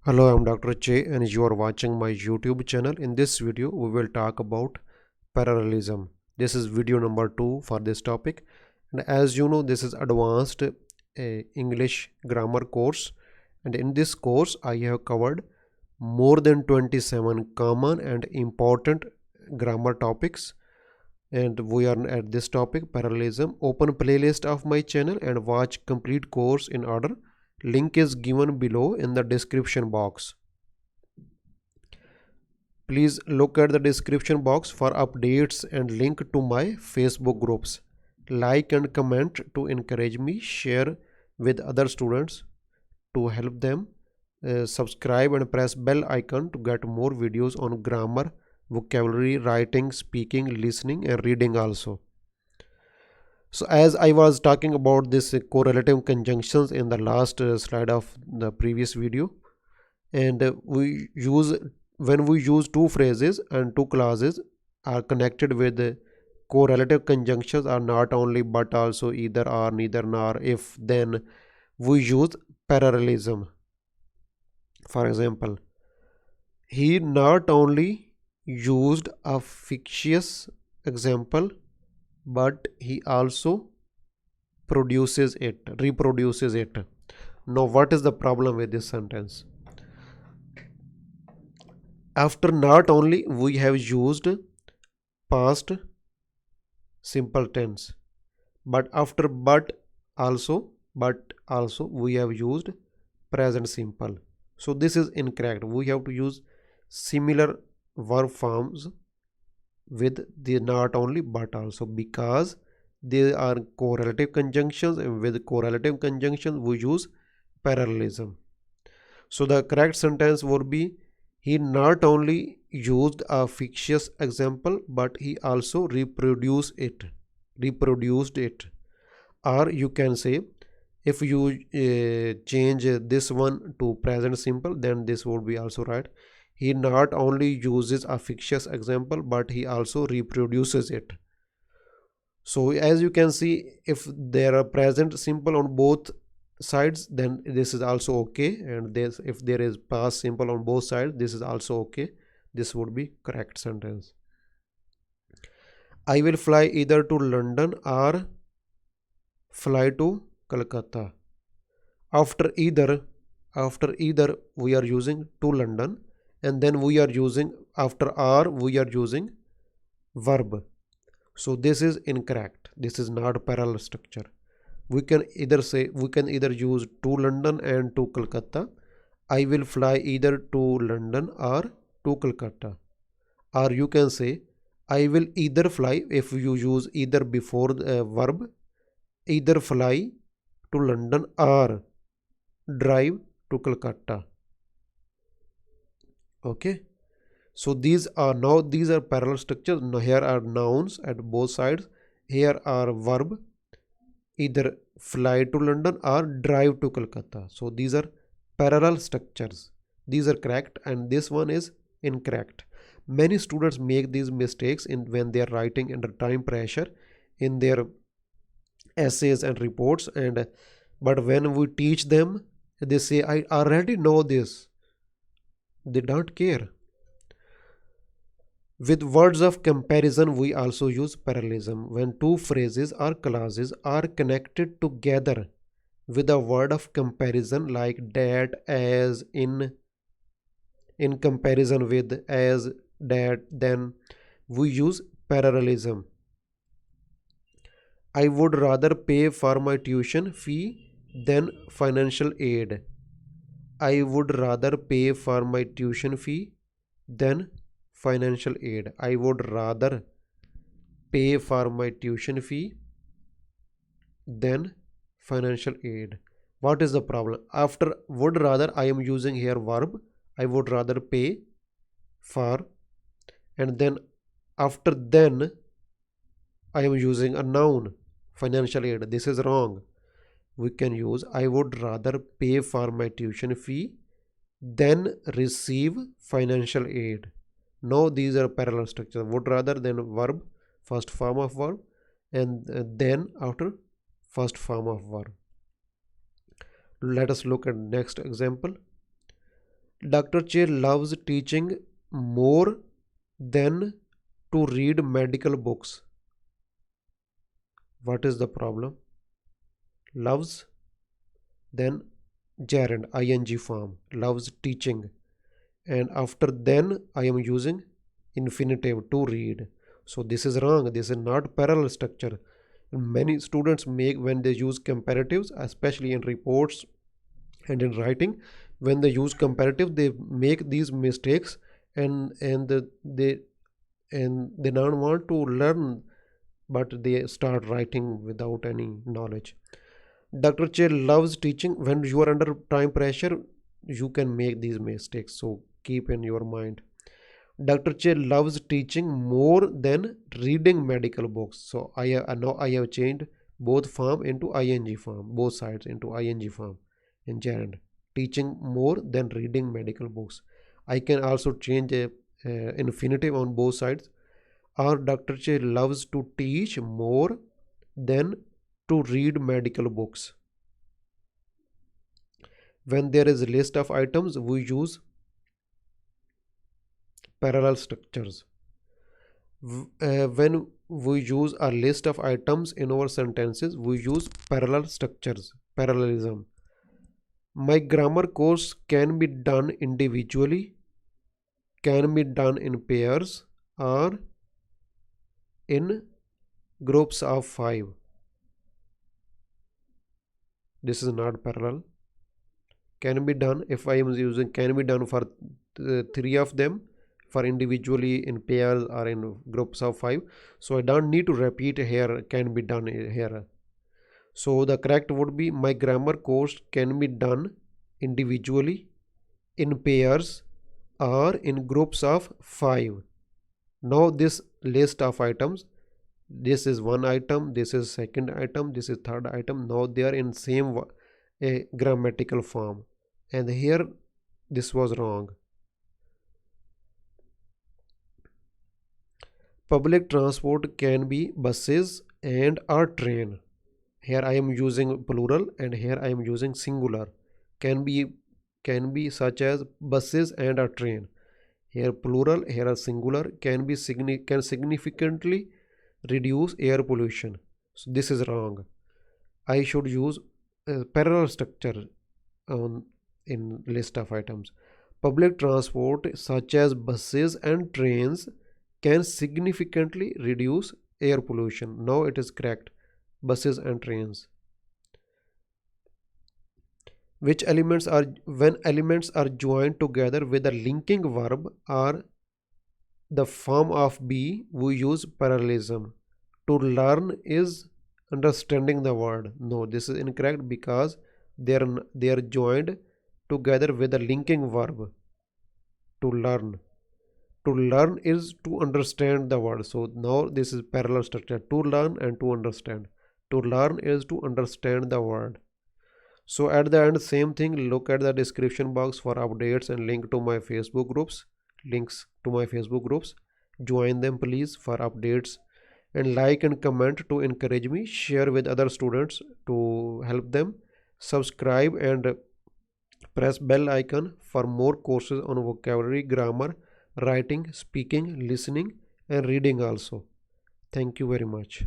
Hello, I'm Dr. Che and you are watching my YouTube channel. In this video, we will talk about parallelism. This is video number 2 for this topic. And as you know, this is advanced English grammar course. And in this course, I have covered more than 27 common and important grammar topics. And we are at this topic, parallelism. Open playlist of my channel and watch complete course in order. Link is given below in the description box. Please look at the description box for updates and link to my Facebook groups. Like and comment to encourage me, share with other students to help them. Subscribe and press bell icon to get more videos on grammar, vocabulary, writing, speaking, listening and reading also. So as I was talking about this correlative conjunctions in the last slide of the previous video, and we use when we use two phrases and two clauses are connected with correlative conjunctions are not only but also either or neither nor if then we use parallelism. For example, he not only used a fictitious example but he also reproduces it. Now what is the problem with this sentence? After not only we have used past simple tense, but after but also we have used present simple. So this is incorrect. We have to use similar verb forms with the not only but also, because they are correlative conjunctions, and with correlative conjunctions we use parallelism. So the correct sentence would be, he not only used a fictitious example but he also reproduced it. Or you can say, if you change this one to present simple, then this would be also right. He not only uses a fictitious example but he also reproduces it. So as you can see, if there are present simple on both sides, then this is also okay, and this, if there is past simple on both sides, this is also okay. This would be correct sentence. I will fly either to London or fly to Calcutta. After either we are using to London, and then we are using after or we are using verb. So this is incorrect. This is not parallel structure. We can either use to London and to Calcutta. I will fly either to London or to Calcutta. Or you can say, I will either fly, if you use either before the verb, either fly to London or drive to Calcutta. Okay. So these are parallel structures. Now here are nouns at both sides. Here are verb, either fly to London or drive to Calcutta. So these are parallel structures. These are correct and this one is incorrect. Many students make these mistakes in when they are writing under time pressure in their essays and reports, and but when we teach them, they say, I already know this. They don't care. With words of comparison, we also use parallelism when two phrases or clauses are connected together with a word of comparison like that, as, in comparison with, as, that, then we use parallelism. I would rather pay for my tuition fee than financial aid. I would rather pay for my tuition fee than financial aid. I would rather pay for my tuition fee than financial aid. What is the problem? After would rather, I am using here verb. I would rather pay for, and then after then I am using a noun, financial aid. This is wrong. We can use, I would rather pay for my tuition fee than receive financial aid. No, these are parallel structures. Would rather, then verb, first form of verb, and then after first form of verb. Let us look at next example. Dr. Che loves teaching more than to read medical books. What is the problem? Loves, then gerund, ing form, loves teaching. And after then, I am using infinitive to read. So this is wrong. This is not parallel structure. Many students make when they use comparatives, especially in reports and in writing, when they use comparative, they make these mistakes, they don't want to learn, but they start writing without any knowledge. Dr. Che loves teaching. When you are under time pressure, you can make these mistakes. So keep in your mind. Dr. Che loves teaching more than reading medical books. So now I have changed both form into ing form, both sides into ing form in gerund. Teaching more than reading medical books. I can also change a infinitive on both sides. Or Dr. Che loves to teach more than to read medical books. When there is a list of items, we use parallel structures. When we use a list of items in our sentences, we use parallel structures, parallelism. My grammar course can be done individually, can be done in pairs, or in groups of 5. This is not parallel. Can be done, if I am using can be done for 3 of them, for individually, in pairs, or in groups of 5. So I don't need to repeat here can be done here. So the correct would be my grammar course can be done individually, in pairs, or in groups of 5. Now this list of items, this is one item, this is second item, this is third item. Now they are in same grammatical form, and here this was wrong. Public transport can be buses and or train. Here I am using plural and here I am using singular. Can be such as buses and a train. Here plural, here a singular. Can significantly reduce air pollution. So this is wrong. I should use a parallel structure in list of items. Public transport such as buses and trains can significantly reduce air pollution. Now it is correct. Buses and trains. Which elements are, when elements are joined together with a linking verb or the form of be, we use parallelism. To learn is understanding the word. No, this is incorrect because they are joined together with a linking verb. To learn. To learn is to understand the word. So now this is parallel structure. To learn and to understand. To learn is to understand the word. So at the end, same thing, look at the description box for updates and link to my Facebook groups. Links to my Facebook groups. Join them please for updates, and like and comment to encourage me. Share with other students to help them. Subscribe and press bell icon for more courses on vocabulary, grammar, writing, speaking, listening, and reading also. Thank you very much.